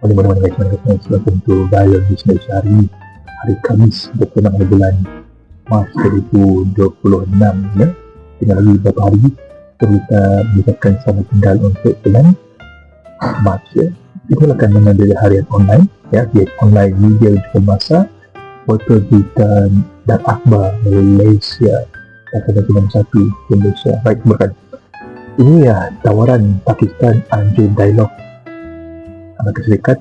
Di mana-mana guys, welcome to Biology Malaysia hari Khamis 26 bulan Mac 2026 ya. Tinggal lagi beberapa hari kita mengucapkan selamat tinggal untuk bulan Mac ya. Kita akan mengambil harian online ya, via online media juga masa foto berita dan akhbar Malaysia akan nomor 1 Malaysia. Baik, bukan ini ya, tawaran Pakistan anjur dialog Amerika Serikat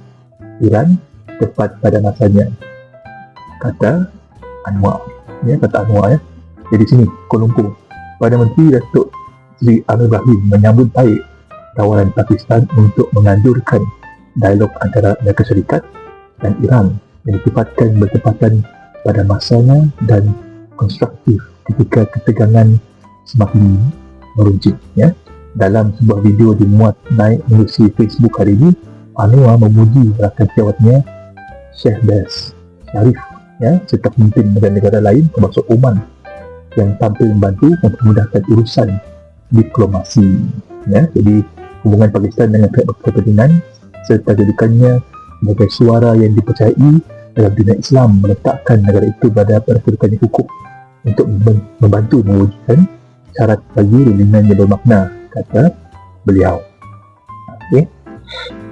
Iran tepat pada masanya, kata Anwar ya, Jadi sini Kuala Lumpur, Perdana Menteri Datuk Seri Anwar Ibrahim menyambut baik tawaran Pakistan untuk menganjurkan dialog antara Amerika Serikat dan Iran yang ditempatkan bertepatan pada masanya dan konstruktif ketika ketegangan semakin meruncing ya. Dalam sebuah video dimuat naik melalui Facebook hari ini, Anwar memuji rakan sejawatnya Shehbaz Sharif ya, serta pemimpin negara-negara lain termasuk Oman yang tampil membantu mempermudahkan urusan diplomasi ya. Jadi hubungan Pakistan dengan pihak berkepentingan serta jadikannya sebagai suara yang dipercayai dalam dunia Islam meletakkan negara itu pada kedudukan hukum untuk membantu mewujudkan syarat bagi rundingan yang bermakna, kata beliau. Okey,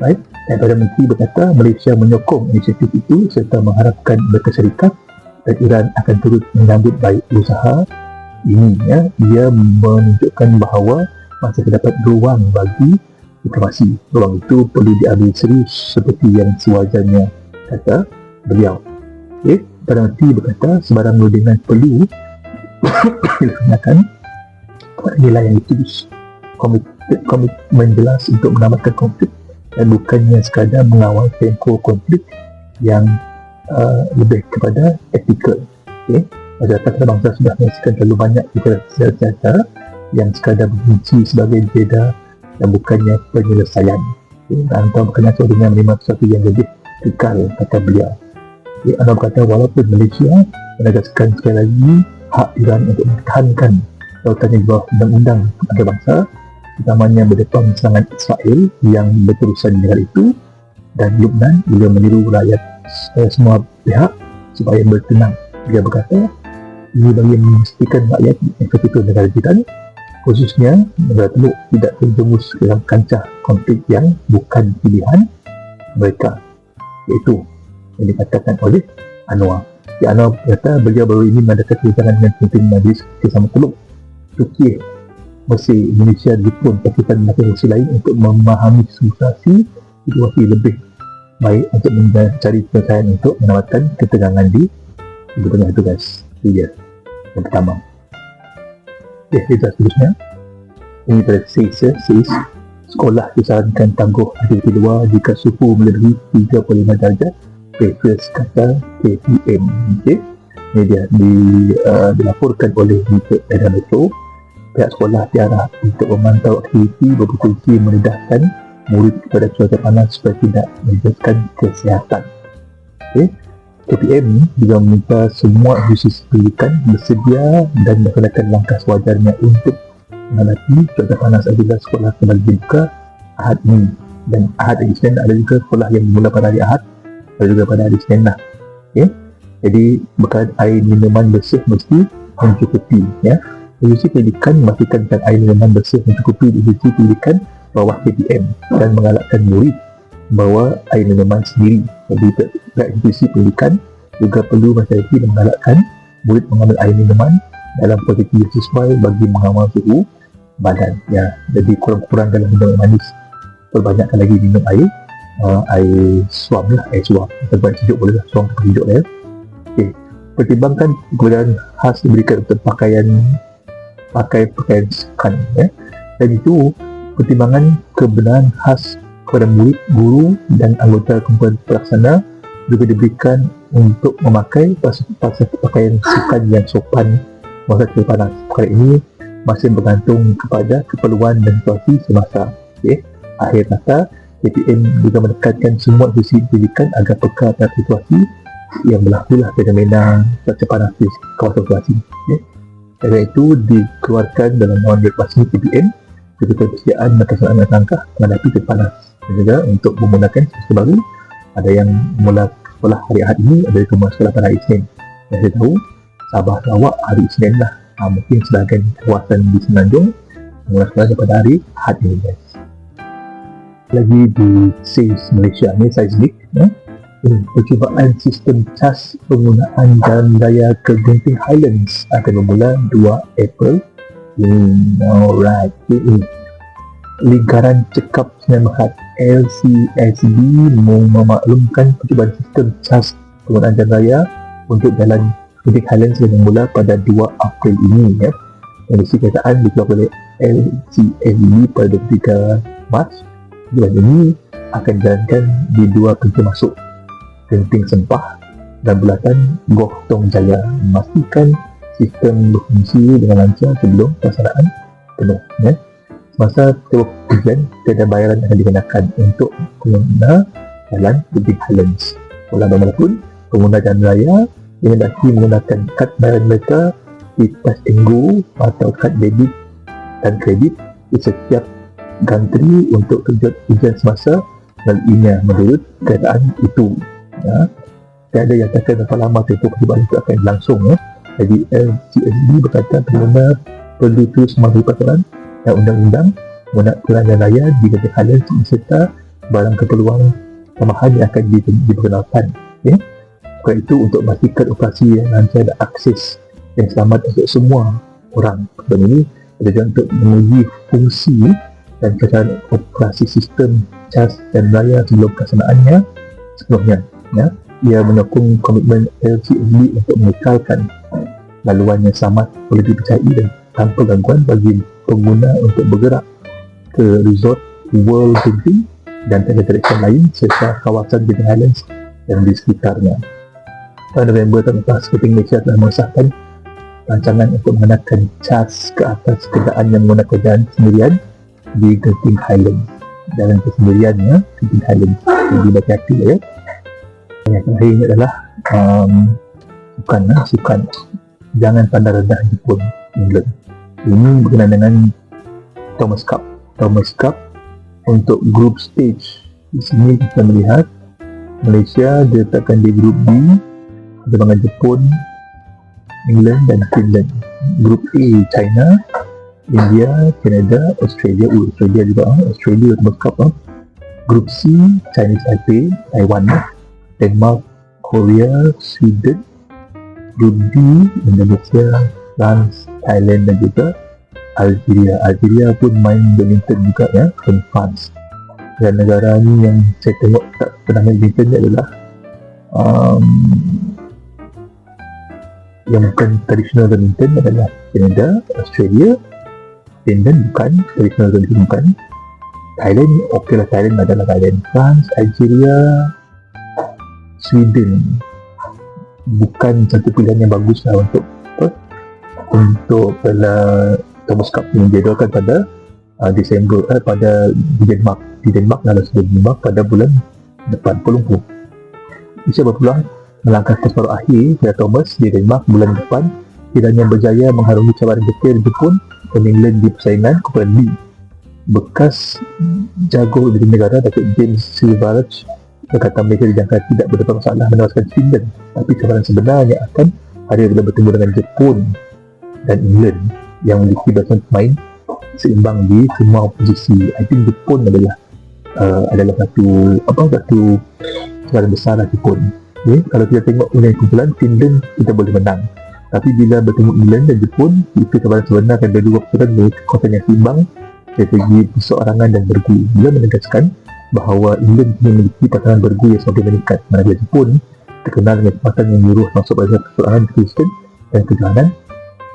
baik. Dan Perdana Menteri berkata Malaysia menyokong inisiatif itu serta mengharapkan Amerika Serikat dan Iran akan turut menyambut baik usaha ini ya. Ia menunjukkan bahawa masih terdapat ruang bagi diplomasi. Ruang itu perlu diambil serius seperti yang sewajarnya, kata beliau. Okay. Perdana Menteri berkata sebarang rundingan perlu dilaksanakan kepada nilai yang ditulis, komitmen jelas untuk menamatkan konflik dan bukannya sekadar mengawal tempoh konflik yang lebih kepada etikal. Okay. Masyarakat bangsa sudah menyaksikan terlalu banyak cerita yang sekadar berfungsi sebagai jeda dan bukannya penyelesaian. Okay. Antara berkenaan dengan menerima sesuatu yang lebih kekal, kata beliau. Okay. Anda berkata walaupun Malaysia menegaskan sekali lagi hak Iran untuk mempertahankan sautannya di bawah undang-undang antarabangsa, utamanya berdepan serangan Israel yang berterusan di negara itu dan Lebanon, beliau meniru rakyat semua pihak supaya bertenang. Dia berkata ini bagi memastikan rakyat itu negara jiran, khususnya negara Teluk, tidak terjerumus dalam kancah konflik yang bukan pilihan mereka, iaitu yang dikatakan oleh Anwar. Anwar berkata beliau baru ini mengadakan perbincangan dengan pemimpin Majlis Kerjasama Teluk, Turki, Mesir, Indonesia, Jepun, Pakistan dan negara lain untuk memahami situasi lebih baik untuk mencari penyelesaian untuk menamatkan ketegangan di tengah itu guys. Itu dia yang pertama. Kita seterusnya ini pada says sekolah disarankan tangguh aktiviti luar jika suhu melebihi 35 darjah Celsius, kata KPM. Okay. Ini dia dilaporkan oleh Medan Metro. Pihak sekolah diarah untuk memantau aktiviti berfungsi menedahkan murid kepada cuaca panas supaya tidak menjadikan kesihatan. Okay. KPM juga meminta semua institusi pendidikan bersedia dan melaksanakan langkah sewajarnya untuk menghadapi cuaca panas apabila sekolah kembali dibuka Ahad ini. Dan Ahad hari Isnin ada juga sekolah yang dimula pada hari Ahad dan juga pada hari Isnin lah. Okay. Jadi bekal air minuman bersih mesti mencukupi ya. Institusi pendidikan memastikan air minuman bersih mencukupi di institusi pendidikan bawah KPM dan mengalahkan murid membawa air minuman sendiri. Jadi pihak institusi pendidikan juga perlu menghati dan mengalahkan murid mengambil air minuman dalam posisi yang sesuai bagi mengawal suhu badan ya. Jadi kurang-kurang dalam minum manis, perbanyakkan lagi minum air suam lah, air suam atau sejuk boleh lah, suam sejuk lah ya. Okay. Pertimbangkan keberadaan khas diberikan untuk pakaian sekan ya. Dan itu pertimbangan kebenaran khas kepada murid, guru dan anggota kumpulan pelaksana juga diberikan untuk memakai pakaian sekan yang sopan masa cuaca panas. Perkara ini masih bergantung kepada keperluan dan situasi semasa. Okay. Akhir kata, KPM juga menekankan semua institusi pendidikan agar peka pada situasi yang berlakulah fenomena cuaca panas di kawasan situasi. Okay. Karena itu dikeluarkan dalam Dewan Regulasi KPM ketika persediaan dan pelaksanaan langkah menghadapi cuaca panas dan juga untuk menggunakan sistem baru Ada yang mula sekolah hari Ahad ini, ada yang mula sekolah pada hari Isnin. Yang saya tahu, Sabah Sarawak hari Isnin lah. Mungkin sebahagian kawasan di Semenanjung mula sekolah pada hari Ahad ini, guys. Lagi di SAIS Malaysia ni, seismik, percubaan sistem cas penggunaan jalan raya ke Genting Highlands akan bermula 2 April. Alright. Lingkaran Cekap Senayan LCSB memaklumkan percubaan sistem cas penggunaan jalan raya untuk jalan Genting Highlands yang bermula pada 2 April ini, ya. Kondisi kenyataan dikeluarkan oleh LCSB pada 23 Mac. Bulan ini akan dijalankan di 2 pintu masuk, Genting Sempah dan Bulatan Goh Tong Jaya, memastikan sistem berfungsi dengan lancar sebelum pelaksanaan penuh, ya. Semasa ujian, tiada bayaran akan dikenakan untuk pengguna jalan Genting Highlands. Walau bagaimanapun, pengguna jalan raya dihendaki menggunakan kad bayaran mereka di Touch and Go atau kad debit dan kredit di setiap gantri untuk tujuan ujian semasa melaluinya menurut keadaan itu, ya. Tiada yang akan berapa lama tempoh percubaan itu akan berlangsung, ya. Jadi LCSB berkata pengguna perlu terus mematuhi peraturan dan undang-undang menggunakan jalan raya di Genting Highlands serta barang keperluan tambahan yang akan diperkenalkan, ya. Bukan itu untuk memastikan operasi yang lancar dan akses yang selamat untuk semua orang. Dan ini adalah untuk menguji fungsi dan keadaan operasi sistem cas dan raya sebelum pelaksanaannya sepenuhnya, ya. Ia menyokong komitmen LCSB untuk mengekalkan laluan yang selamat, boleh dipercayai dan tanpa gangguan bagi pengguna untuk bergerak ke resort World Genting dan attraction lain serta kawasan Genting Highlands dan di sekitarnya. Pada November tahun lepas, Genting Malaysia telah mengesahkan rancangan untuk mengenakan cas ke atas kenderaan yang menggunakan jalan sendirian di Genting Highlands. Jalan kesendiriannya Genting Highlands, jadi berhati-hati, ya. Yang terakhir ini adalah sukan. Jangan pandang rendah Jepun, England. Ini berkenaan dengan Thomas Cup untuk group stage. Di sini kita melihat Malaysia diletakkan di grup B bersama Jepun, England dan Finland. Grup A, China, India, Canada, Australia juga, Australia Thomas Cup. Grup C, Chinese Taipei, Taiwan, Denmark, Korea, Sweden. Grup D, Indonesia, France, Thailand dan juga Algeria pun main badminton juga, ya, dan France. Dan negara ni yang saya tengok tak pernah main badminton ni adalah yang bukan tradisional badminton adalah Canada, Australia, Finland bukan tradisional badminton, bukan Thailand. Okey lah, Thailand adalah Thailand, France, Algeria, Sweden bukan satu pilihan yang bagus lah untuk Thomas Cup yang diadakan pada Disember di Denmark dalam Denmark pada bulan depan, Kuala Lumpur. Malaysia berpeluang melangkah ke separuh akhir pada Thomas di Denmark bulan depan kiranya berjaya mengharungi cabaran detail Jepun dan England di persaingan kumpulan B. Bekas jago di negara Datuk James Silverage berkata Malaysia dijangka tidak berdepan masalah menewaskan Finland, tapi cabaran sebenarnya akan ada bila bertemu dengan Jepun dan England yang memiliki barisan pemain seimbang di semua posisi. I think Jepun adalah satu cabaran besar lah Jepun. Okay? Kalau kita tengok nilai kumpulan, Finland kita boleh menang, tapi bila bertemu England dan Jepun, itu cabaran sebenar akan ada dua pasukan dengan kekuatan yang seimbang dari segi perseorangan dan bergu. Bila menegaskan bahawa England memiliki pasangan bergu yang semakin meningkat, manakala Jepun terkenal dengan kekuatan yang menyuruh masuk pada persoalan Kristen dan kejohanan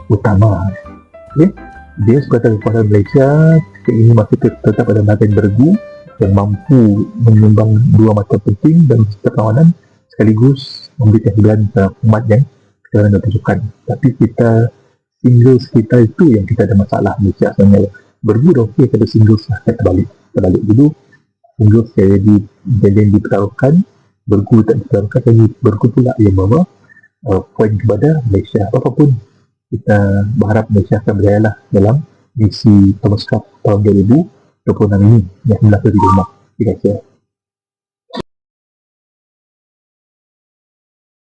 utama. Okay? Dia sekatan kekuatan Malaysia ini masih tetap pada bahagian bergu yang mampu menyumbang dua mata penting dan perlawanan sekaligus memberikan hiburan kepada umat yang sekarang ada pasukan. Tapi singles kita itu yang kita ada masalah Malaysia sebenarnya. Bergu dah okey, kita singles lah, terbalik dulu. Singles jadi dipertaruhkan, bergu tak dipertaruhkan, jadi bergu pula yang bawa poin kepada Malaysia. Apapun kita berharap Malaysia akan berjaya lah dalam misi Thomas Cup tahun 2026 ini yang berlaku di Denmark. Terima kasih.